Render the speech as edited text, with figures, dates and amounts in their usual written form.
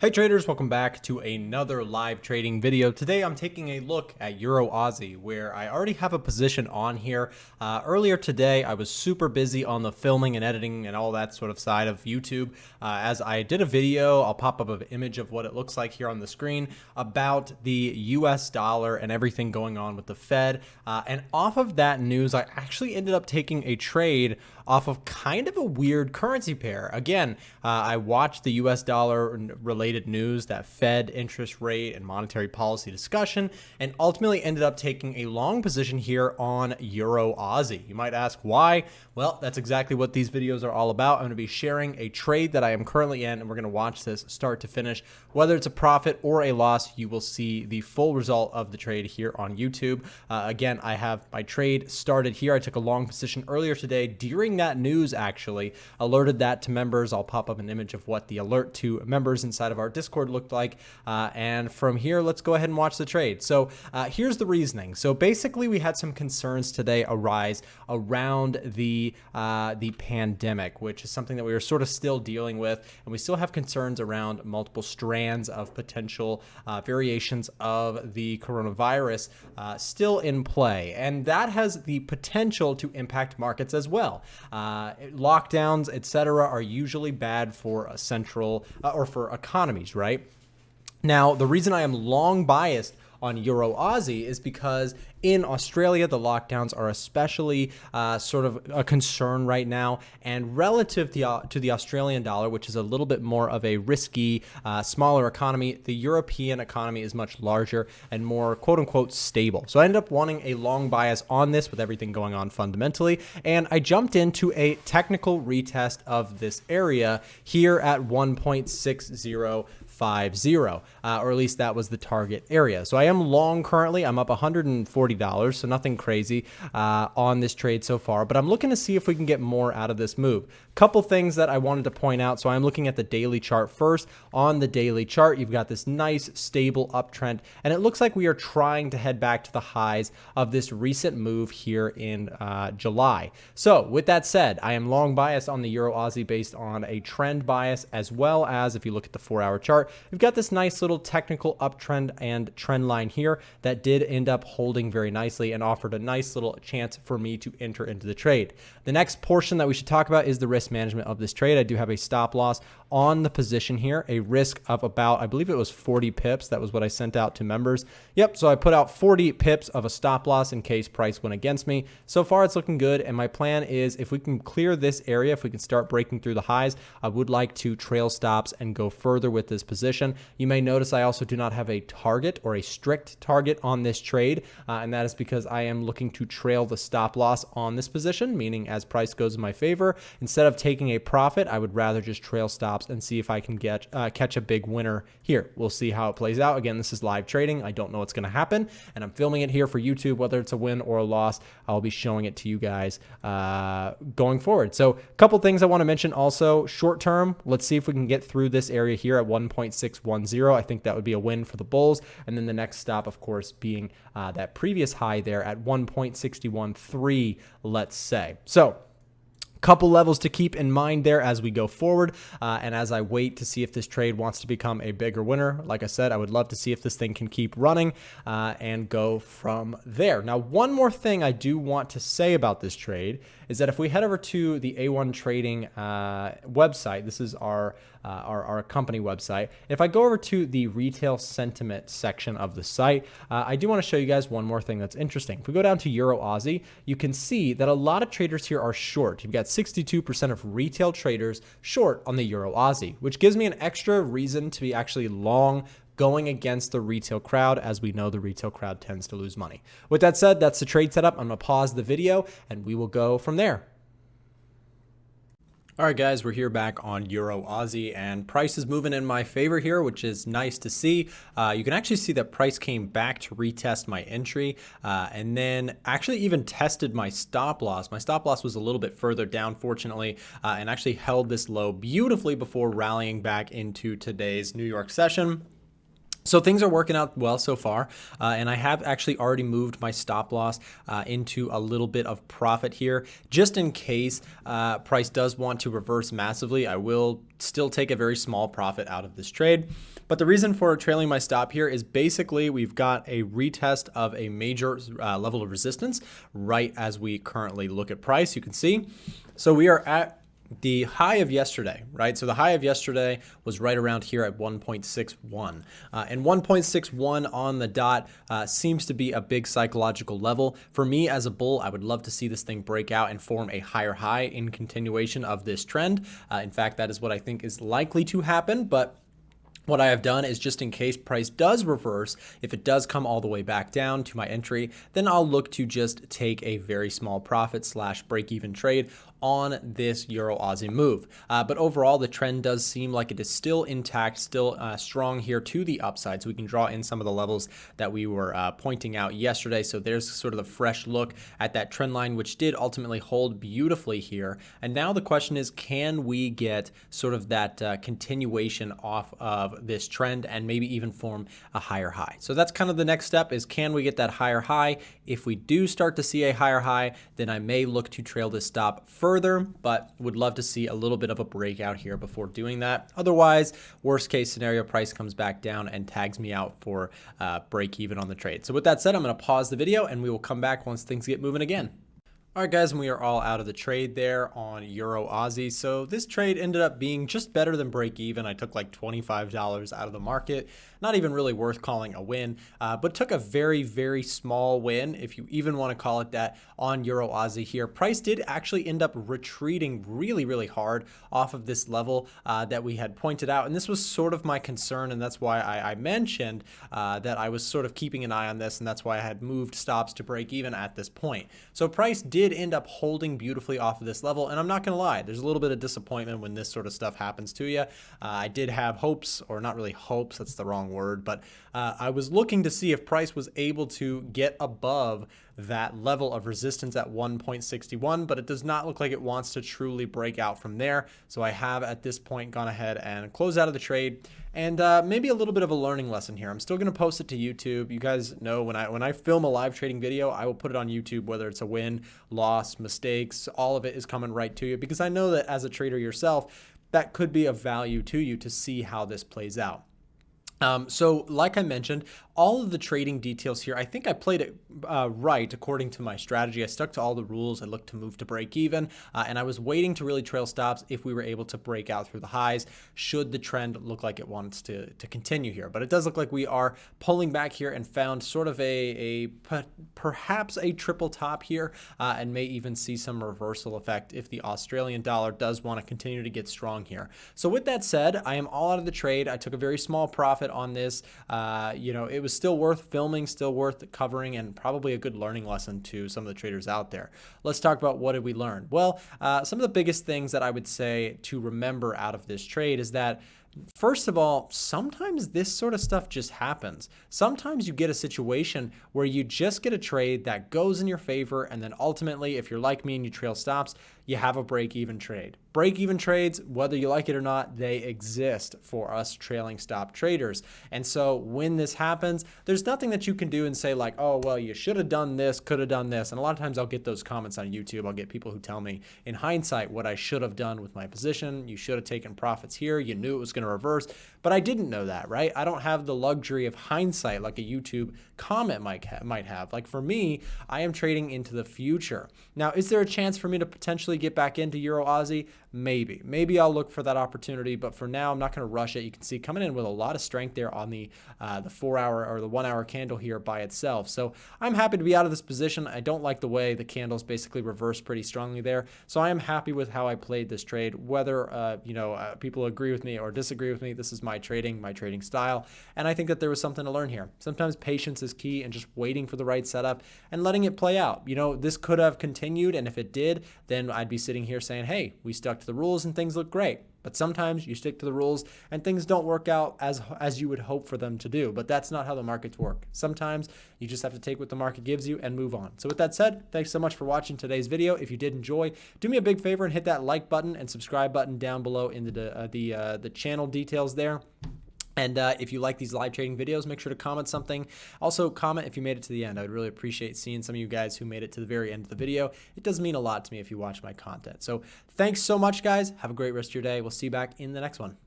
Hey traders, welcome back to another live trading video. Today I'm taking a look at Euro Aussie, where I already have a position on here. Earlier today I was super busy on the filming and editing and all that sort of side of YouTube. As I did a video, I'll pop up an image of what it looks like here on the screen about the US dollar and everything going on with the Fed. And off of that news, I actually ended up taking a trade off of kind of a weird currency pair. Again, I watched the US dollar related news, that Fed interest rate and monetary policy discussion, and ultimately ended up taking a long position here on Euro Aussie. You might ask why? Well, that's exactly what these videos are all about. I'm going to be sharing a trade that I am currently in, and we're going to watch this start to finish. Whether it's a profit or a loss, you will see the full result of the trade here on YouTube. Again, I have my trade started here. I took a long position earlier today during that news, actually alerted that to members. I'll pop up an image of what the alert to members inside of our Discord looked like. And from here, let's go ahead and watch the trade. So here's the reasoning. So basically, we had some concerns today arise around the pandemic, which is something that we are sort of still dealing with. And we still have concerns around multiple strands of potential variations of the coronavirus still in play. And that has the potential to impact markets as well. Lockdowns, etc., are usually bad for a central or for economies, right? Now, the reason I am long biased on Euro Aussie is because in Australia, the lockdowns are especially sort of a concern right now. And relative to the Australian dollar, which is a little bit more of a risky, smaller economy, the European economy is much larger and more quote unquote stable. So I ended up wanting a long bias on this with everything going on fundamentally. And I jumped into a technical retest of this area here at 1.6050, or at least that was the target area. So I am long currently. I'm up $140, so nothing crazy on this trade so far, but I'm looking to see if we can get more out of this move. Couple things that I wanted to point out. So I'm looking at the daily chart first. On the daily chart, you've got this nice stable uptrend, and it looks like we are trying to head back to the highs of this recent move here in July. So with that said, I am long bias on the Euro Aussie based on a trend bias, as well as if you look at the 4-hour chart, we've got this nice little technical uptrend and trend line here that did end up holding very nicely and offered a nice little chance for me to enter into the trade. The next portion that we should talk about is the risk management of this trade. I do have a stop loss on the position here, a risk of about, I believe it was 40 pips. That was what I sent out to members. Yep, so I put out 40 pips of a stop loss in case price went against me. So far, it's looking good, and my plan is if we can clear this area, if we can start breaking through the highs, I would like to trail stops and go further with this position. You may notice I also do not have a target or a strict target on this trade, and that is because I am looking to trail the stop loss on this position, meaning as price goes in my favor, instead of taking a profit, I would rather just trail stops and see if I can get catch a big winner here. We'll see how it plays out. Again, this is live trading. I don't know what's going to happen, and I'm filming it here for YouTube. Whether it's a win or a loss, I'll be showing it to you guys going forward. So a couple things I want to mention also. Short term, let's see if we can get through this area here at 1.610. I think that would be a win for the bulls. And then the next stop, of course, being that previous high there at 1.613, let's say. So couple levels to keep in mind there as we go forward, and as I wait to see if this trade wants to become a bigger winner. Like I said, I would love to see if this thing can keep running and go from there. Now, one more thing I do want to say about this trade is that if we head over to the A1 Trading website, this is our company website. If I go over to the retail sentiment section of the site, I do want to show you guys one more thing that's interesting. If we go down to Euro Aussie, you can see that a lot of traders here are short. You've got 62% of retail traders short on the Euro Aussie, which gives me an extra reason to be actually long going against the retail crowd, as we know the retail crowd tends to lose money. With that said, that's the trade setup. I'm going to pause the video and we will go from there. All right, guys, we're here back on Euro Aussie, and price is moving in my favor here, which is nice to see. You can actually see that price came back to retest my entry and then actually even tested my stop loss. My stop loss was a little bit further down, fortunately, and actually held this low beautifully before rallying back into today's New York session. So things are working out well so far, and I have actually already moved my stop loss into a little bit of profit here, just in case price does want to reverse massively. I will still take a very small profit out of this trade. But the reason for trailing my stop here is basically we've got a retest of a major level of resistance right as we currently look at price. You can see, so we are at the high of yesterday, right? So the high of yesterday was right around here at 1.61. And 1.61 on the dot seems to be a big psychological level. For me as a bull, I would love to see this thing break out and form a higher high in continuation of this trend. In fact, that is what I think is likely to happen, but what I have done is just in case price does reverse, if it does come all the way back down to my entry, then I'll look to just take a very small profit / break even trade on this Euro Aussie move. But overall, the trend does seem like it is still intact, still strong here to the upside. So we can draw in some of the levels that we were pointing out yesterday. So there's sort of the fresh look at that trend line, which did ultimately hold beautifully here. And now the question is, can we get sort of that continuation off of this trend and maybe even form a higher high? So that's kind of the next step, is can we get that higher high? If we do start to see a higher high, then I may look to trail this stop further, but would love to see a little bit of a breakout here before doing that. Otherwise, worst case scenario, price comes back down and tags me out for break even on the trade. So with that said, I'm going to pause the video and we will come back once things get moving again. All right, guys, and we are all out of the trade there on Euro Aussie. So this trade ended up being just better than break even. I took like $25 out of the market. Not even really worth calling a win, but took a very, very small win, if you even want to call it that, on Euro Aussie here. Price did actually end up retreating really, really hard off of this level that we had pointed out. And this was sort of my concern, and that's why I mentioned that I was sort of keeping an eye on this, and that's why I had moved stops to break even at this point. So price did end up holding beautifully off of this level, and I'm not going to lie, there's a little bit of disappointment when this sort of stuff happens to you. I did have hopes, or not really hopes, that's the wrong word, but I was looking to see if price was able to get above that level of resistance at 1.61, but it does not look like it wants to truly break out from there. So I have at this point gone ahead and closed out of the trade. And maybe a little bit of a learning lesson here. I'm still going to post it to YouTube. You guys know when I film a live trading video, I will put it on YouTube, whether it's a win, loss, mistakes, all of it is coming right to you, because I know that as a trader yourself, that could be of value to you to see how this plays out. So like I mentioned, all of the trading details here, I think I played it right according to my strategy. I stuck to all the rules. I looked to move to break even, and I was waiting to really trail stops if we were able to break out through the highs, should the trend look like it wants to continue here. But it does look like we are pulling back here and found sort of perhaps a triple top here, and may even see some reversal effect if the Australian dollar does want to continue to get strong here. So with that said, I am all out of the trade. I took a very small profit on this. It was still worth filming, still worth covering, and probably a good learning lesson to some of the traders out there. Let's talk about what did we learn. Well, some of the biggest things that I would say to remember out of this trade is that, first of all, sometimes this sort of stuff just happens. Sometimes you get a situation where you just get a trade that goes in your favor, and then ultimately, if you're like me and you trail stops, you have a break-even trade. Break-even trades, whether you like it or not, they exist for us trailing stop traders. And so when this happens, there's nothing that you can do and say like, oh, well, you should have done this, could have done this. And a lot of times I'll get those comments on YouTube. I'll get people who tell me in hindsight what I should have done with my position. You should have taken profits here. You knew it was going to reverse, but I didn't know that, right? I don't have the luxury of hindsight like a YouTube comment might have. Like for me, I am trading into the future. Now, is there a chance for me to potentially get back into Euro Aussie? Maybe I'll look for that opportunity, but for now, I'm not going to rush it. You can see coming in with a lot of strength there on the 4-hour or the 1-hour candle here by itself. So I'm happy to be out of this position. I don't like the way the candles basically reversed pretty strongly there. So I am happy with how I played this trade. Whether people agree with me or disagree with me, this is my trading style, and I think that there was something to learn here. Sometimes patience is key, and just waiting for the right setup and letting it play out. This could have continued, and if it did, then I'd be sitting here saying, hey, we stuck to the rules and things look great. But sometimes you stick to the rules and things don't work out as you would hope for them to do. But that's not how the markets work. Sometimes you just have to take what the market gives you and move on. So with that said, thanks so much for watching today's video. If you did enjoy, do me a big favor and hit that like button and subscribe button down below in the channel details there. And if you like these live trading videos, make sure to comment something. Also, comment if you made it to the end. I would really appreciate seeing some of you guys who made it to the very end of the video. It does mean a lot to me if you watch my content. So thanks so much, guys. Have a great rest of your day. We'll see you back in the next one.